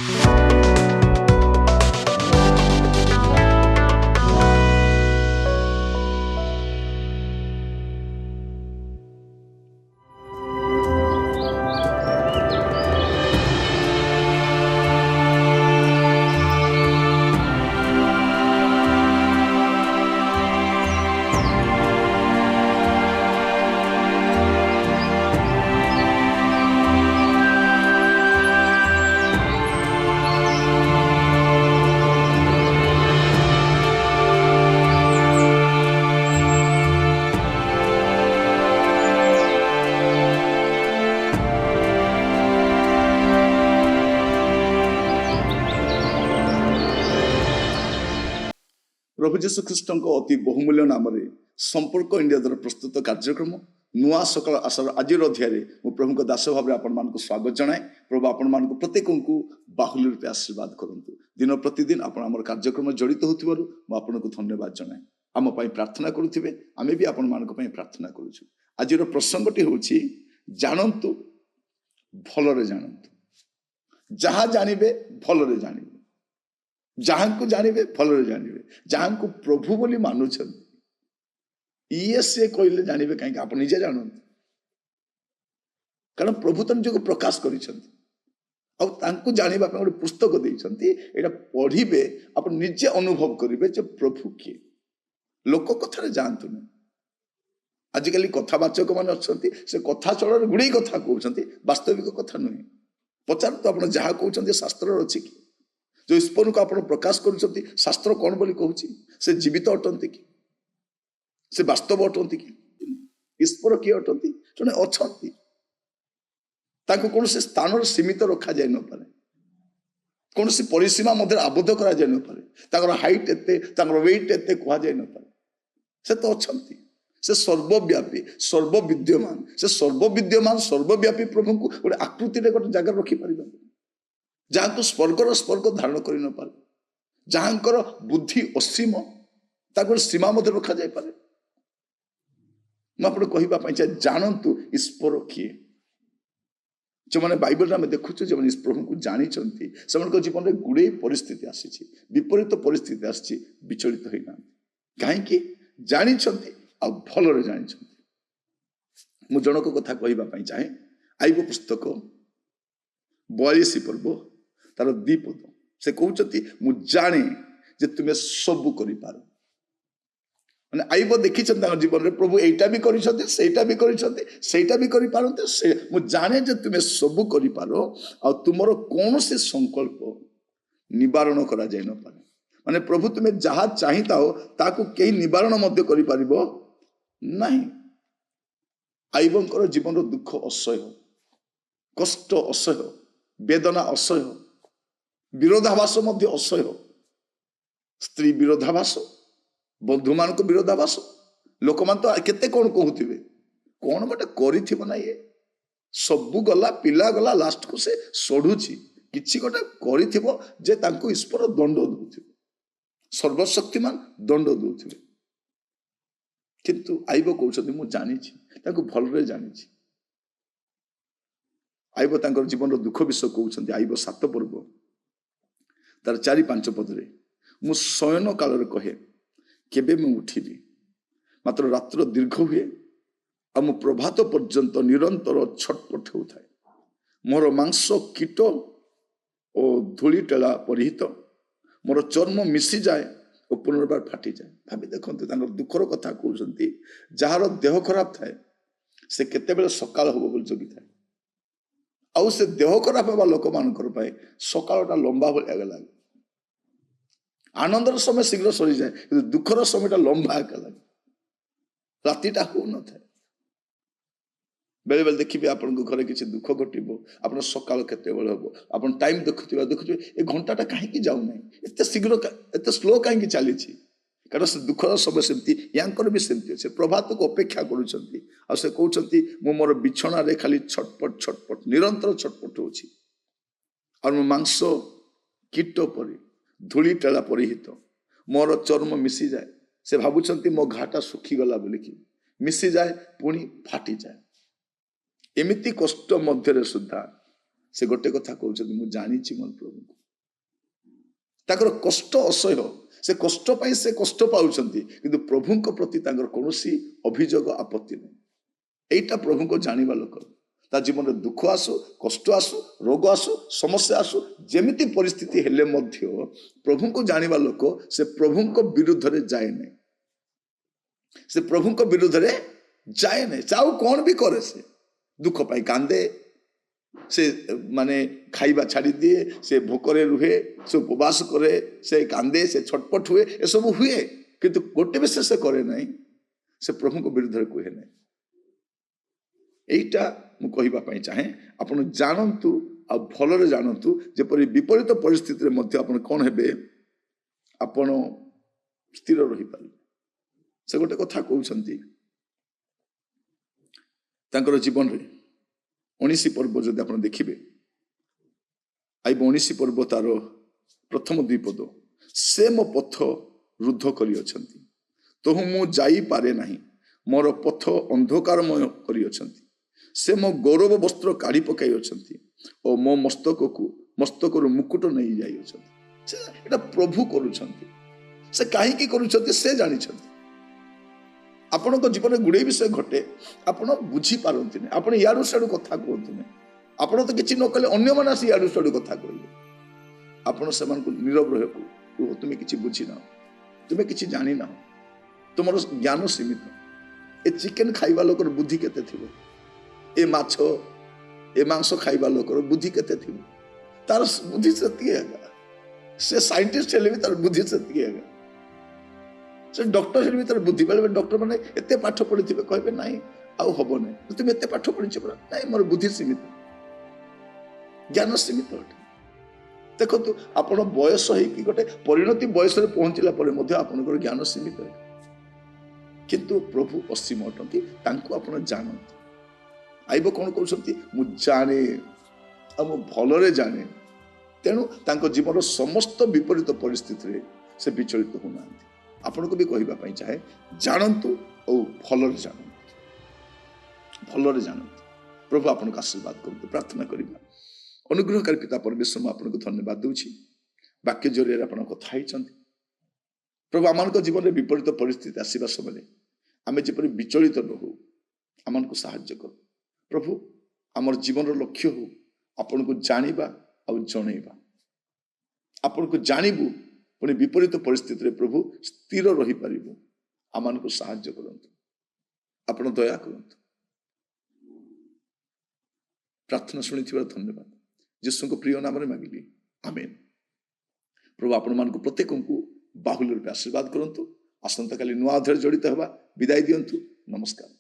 प्रभु जीशु ख्रीष्ट अति बहुमूल्य नाम संपर्क इंडिया द्वारा प्रस्तुत कार्यक्रम नुआ सकाल आशार आज अध्याय प्रभु को दास भाव आपण स्वागत जनाए। प्रभु आपण मान प्रत्येक को बाहुल्य रूपे आशीर्वाद करूँ। दिन प्रतिदिन आप कार्यक्रम जड़ित हो धन्यवाद जनाए। आम प्रार्थना करुवे आमे भी आपण मान प्रार्थना करुँ। आज प्रसंगटी हूँ जानतु भलरे जानतु जहाँ जानवे भलरे जानवे जहाँ को जानवे भलरे जानवे जहाँ को प्रभु बोली मानुंट ये से कहले जानवे कहीं आप निजे जानते कारण प्रभु तो निजक प्रकाश कर जाना गोटे पुस्तक देते पढ़े आप निजे अनुभव करेंगे जो प्रभु किए लोक कथार जातु ना। आजिकल कथावाचक मैंने अच्छा से कथा चल गुड़े कथा कहते वास्तविक कथा नुहे पचार तो आप जहाँ कहते शास्त्र अच्छी कि जो ईश्वर को आप प्रकाश कर शास्त्र कौन बोली कहूँ से जीवित अटंती कि से वास्तव अटंती कि ईश्वर किए अटंती जड़े अच्छा कौन से स्थान सीमित रखा जाए न पारे कौन सी परिसीमा मध्य आबद्ध करा जाए न पारे हाइट एते वेट एते कह जाए न पारे से तो अच्छा से सर्वव्यापी सर्वविद्यमान से सर्वविद्यमान सर्वव्यापी प्रभु को गोटे आकृति गोटे जगह रखिपर जहाँ को स्वर्गर स्वर्ग धारण कर न पारे जहाँकर बुद्धि असीम ताको सीमा मध्य रखा जाए पारे। मुझे कहवाई चाहे जानतु ईश्वर किए जो मैंने बाइबल में देखु जो प्रभु को जानी से जीवन में गुड़े परिस्थिति आसी विपरीत परिस्थिति आसी विचलित होना कहीं जानी भलरे जानी। मु जनक कथा कहवाई चाहे आईब पुस्तक 42 पर्व तार दीपद से कहते मु जाने जे तुम्हें सबू कर माने आईब देखी जीवन में प्रभु एटा भी करटा भी करटा भी करते से मु जाने जे तुम्हें सबू कर तुमर कौन से संकल्प निवारण करा जाए न पारे माने प्रभु तुम्हें जहाँ चाहिता हो ताकू कहीं निवारण मध्य करि परिबो नहीं। आईबंकर जीवन दुख असह्य कष्ट असह्य वेदना असह्य विरोधाभास मध्य असह्य स्त्री विरोधाभास बंधु मान विरोधाभास लोक मान तो केते कौन कहते कौन गोटे कर ना ये सबू गला पिला गला लास्ट को से सड़ुची किसी गोटे कर ईश्वर दंड दौथे सर्वशक्तिमान दंड दौथे किंतु आईब कहते मुझे जानी भलरे जानी। आईब तांकर जीवन दुख विषय कहते आईब 7 पर्व तार 4-5 पदरे मु शयन काल कहे केबे मैं उठिबी मात्र रात्र दीर्घ हुए आ मु प्रभात पर्यंत निरंतर छटपट होउथाए मोर मांस कीट और धूली टेला परिहित मोर चर्म मिसी जाए और पुनर्बार फाटी जाए। भाभी देखते दुखर कथा कहते जार देह खराब थाए से केतेबेले सकाल हम बोली जगी थाए आउ से देह खराब होगा लोक मान सकालटा लंबा भाया लगे आनंदर समय शीघ्र सरी जाए कि दुखर समय लंबा एका लगे रातिटा हो न था बेले बेले देखिए आपण घर किसी दुख घटो आप सकाल केत हम आप टाइम देखुए देखुए ए घंटाटा कहीं जाऊना एत शीघ्र एत स्लो कहीं चली कारण से दुखर समय सेमती यांकर भी सेमती अच्छे प्रभात को अपेक्षा कहते मु मोर बिछना खाली छटपट छटपट निरंतर छटपट होची और मो मांस कीट परी धूली टेला परिहित मोर चर्म मिसी जाए से भावुं मो घाटा सुखीगला बोलिकी मिसी जाए पुणी फाटी जाए एमिति कष्ट मध्य सुधा से गोटे कथा कहते मुझे जानी मोर प्रभु को ତାଙ୍କର କଷ୍ଟ ଅସହ୍ୟ, ସେ କଷ୍ଟ ପାଇଁ ସେ କଷ୍ଟ ପାଉଛନ୍ତି, କିନ୍ତୁ ପ୍ରଭୁଙ୍କ ପ୍ରତି ତାଙ୍କର କୌଣସି ଅଭିଯୋଗ ଆପତ୍ତି ନାହିଁ। ଏଇଟା ପ୍ରଭୁଙ୍କ ଜାଣିବା ଲୋକ। ତା ଜୀବନରେ ଦୁଃଖ ଆସୁ, କଷ୍ଟ ଆସୁ, ରୋଗ ଆସୁ, ସମସ୍ୟା ଆସୁ, ଯେମିତି ପରିସ୍ଥିତି ହେଲେ ମଧ୍ୟ ପ୍ରଭୁଙ୍କୁ ଜାଣିବା ଲୋକ ସେ ପ୍ରଭୁଙ୍କ ବିରୁଦ୍ଧରେ ଯାଏ ନାହିଁ। ସେ ପ୍ରଭୁଙ୍କ ବିରୁଦ୍ଧରେ ଯାଏ ନାହିଁ। ସେ ଆଉ କଣ ବି କରେ, ସେ ଦୁଃଖ ପାଇଁ କାନ୍ଦେ, ସେ ମାନେ ଖାଇବା ଛାଡ଼ି ଦିଏ, ସେ ଭୋକରେ ରୁହେ, ସେ ଉପବାସ କରେ, ସେ କାନ୍ଦେ, ସେ ଛଟପଟ ହୁଏ, ଏସବୁ ହୁଏ, କିନ୍ତୁ ଗୋଟେ ବିଷୟ ସେ କରେ ନାହିଁ, ସେ ପ୍ରଭୁଙ୍କ ବିରୁଦ୍ଧରେ କୁହେ ନାହିଁ। ଏଇଟା ମୁଁ କହିବା ପାଇଁ ଚାହେଁ। ଆପଣ ଜାଣନ୍ତୁ, ଆଉ ଭଲରେ ଜାଣନ୍ତୁ, ଯେପରି ବିପରୀତ ପରିସ୍ଥିତିରେ ମଧ୍ୟ ଆପଣ କଣ ହେବେ, ଆପଣ ସ୍ଥିର ରହିପାରିବେ। ସେ ଗୋଟେ କଥା କହୁଛନ୍ତି ତାଙ୍କର ଜୀବନରେ 19 ପର୍ବ ଯଦି ଆପଣ ଦେଖିବେ, ଆଇବ 19 ପର୍ବ ତାର ପ୍ରଥମ 2 ପଦ, ସେ ମୋ ପଥ ରୁଦ୍ଧ କରିଅଛନ୍ତି, ତହୁ ମୁଁ ଯାଇପାରେ ନାହିଁ, ମୋର ପଥ ଅନ୍ଧକାରମୟ କରିଅଛନ୍ତି, ସେ ମୋ ଗୌରବ ବସ୍ତ୍ର କାଢି ପକାଇ ଅଛନ୍ତି ଓ ମୋ ମସ୍ତକରୁ ମୁକୁଟ ନେଇ ଯାଇଅଛନ୍ତି। ଏଟା ପ୍ରଭୁ କରୁଛନ୍ତି। ସେ କାହିଁକି କରୁଛନ୍ତି ସେ ଜାଣିଛନ୍ତି। ଆପଣଙ୍କ ଜୀବନରେ ଗୁଡ଼େ ବିଷୟ ଘଟେ, ଆପଣ ବୁଝିପାରନ୍ତିନି, ଆପଣ ଇଆଡୁ ସିଆଡୁ କଥା କୁହନ୍ତୁନି। ଆପଣ ତ କିଛି ନ କଲେ ଅନ୍ୟମାନେ ଆସି ଇଆଡୁ ସିଆଡୁ କଥା କହିଲେ, ଆପଣ ସେମାନଙ୍କୁ ନୀରବ ରହିବାକୁ କୁହ, ତୁମେ କିଛି ବୁଝିନାହ, ତୁମେ କିଛି ଜାଣିନାହ, ତୁମର ଜ୍ଞାନ ସୀମିତ। ଏ ଚିକେନ ଖାଇବା ଲୋକର ବୁଦ୍ଧି କେତେ ଥିବ, ଏ ମାଛ ଏ ମାଂସ ଖାଇବା ଲୋକର ବୁଦ୍ଧି କେତେ ଥିବ, ତାର ବୁଦ୍ଧି ସେତିକି ଆଜ୍ଞା। ସେ ସାଇଣ୍ଟିଷ୍ଟ ହେଲେ ବି ତାର ବୁଦ୍ଧି ସେତିକି ଆଜ୍ଞା। ସେ ଡକ୍ଟର ହେଲେ ବି ତାର ବୁଦ୍ଧି, ବେଳେ ଡକ୍ଟର ମାନେ ଏତେ ପାଠ ପଢିଥିବେ, କହିବେ ନାଇଁ ଆଉ ହବ ନାହିଁ, ତୁମେ ଏତେ ପାଠ ପଢିଛ ପରା, ନାଇଁ ମୋର ବୁଦ୍ଧି ସୀମିତ, ଜ୍ଞାନ ସୀମିତ ଅଟେ। ଦେଖନ୍ତୁ, ଆପଣ ବୟସ ହେଇକି ଗୋଟେ ପରିଣତି ବୟସରେ ପହଞ୍ଚିଲା ପରେ ମଧ୍ୟ ଆପଣଙ୍କର ଜ୍ଞାନ ସୀମିତ ଅଟେ, କିନ୍ତୁ ପ୍ରଭୁ ଅସୀମ ଅଟନ୍ତି, ତାଙ୍କୁ ଆପଣ ଜାଣନ୍ତି। ଆଇବ କଣ କହୁଛନ୍ତି, ମୁଁ ଜାଣେ ଆଉ ମୁଁ ଭଲରେ ଜାଣେ, ତେଣୁ ତାଙ୍କ ଜୀବନର ସମସ୍ତ ବିପରୀତ ପରିସ୍ଥିତିରେ ସେ ବିଚଳିତ ହଉନାହାନ୍ତି। ଆପଣଙ୍କୁ ବି କହିବା ପାଇଁ ଚାହେଁ, ଜାଣନ୍ତୁ ଆଉ ଭଲରେ ଜାଣନ୍ତୁ, ଭଲରେ ଜାଣନ୍ତୁ। ପ୍ରଭୁ ଆପଣଙ୍କୁ ଆଶୀର୍ବାଦ କରନ୍ତୁ। ପ୍ରାର୍ଥନା କରିବା। ଅନୁଗ୍ରହକାରୀ ପିତା ପରମେଶ୍ୱର, ମୁଁ ଆପଣଙ୍କୁ ଧନ୍ୟବାଦ ଦେଉଛି, ବାକ୍ୟ ଜରିଆରେ ଆପଣ କଥା ହେଇଛନ୍ତି। ପ୍ରଭୁ, ଆମମାନଙ୍କ ଜୀବନରେ ବିପରୀତ ପରିସ୍ଥିତି ଆସିବା ସମୟରେ ଆମେ ଯେପରି ବିଚଳିତ ନ ହଉ, ଆମମାନଙ୍କୁ ସାହାଯ୍ୟ କର ପ୍ରଭୁ। ଆମର ଜୀବନର ଲକ୍ଷ୍ୟ ହଉ ଆପଣଙ୍କୁ ଜାଣିବା ଆଉ ଜଣେଇବା, ଆପଣଙ୍କୁ ଜାଣିବୁ, ପୁଣି ବିପରୀତ ପରିସ୍ଥିତିରେ ପ୍ରଭୁ ସ୍ଥିର ରହିପାରିବୁ। ଆମମାନଙ୍କୁ ସାହାଯ୍ୟ କରନ୍ତୁ, ଆପଣ ଦୟା କରନ୍ତୁ। ପ୍ରାର୍ଥନା ଶୁଣିଥିବାର ଧନ୍ୟବାଦ, ଯୀଶୁଙ୍କ ପ୍ରିୟ ନାମରେ ମାଗିଲି, ଆମେନ୍। ପ୍ରଭୁ ଆପଣମାନଙ୍କୁ ପ୍ରତ୍ୟେକଙ୍କୁ ବାହୁଲ୍ୟ ରୂପେ ଆଶୀର୍ବାଦ କରନ୍ତୁ। ଆସନ୍ତାକାଲି ନୂଆ ଅଧ୍ୟାୟରେ ଜଡ଼ିତ ହେବା। ବିଦାୟ ଦିଅନ୍ତୁ। ନମସ୍କାର।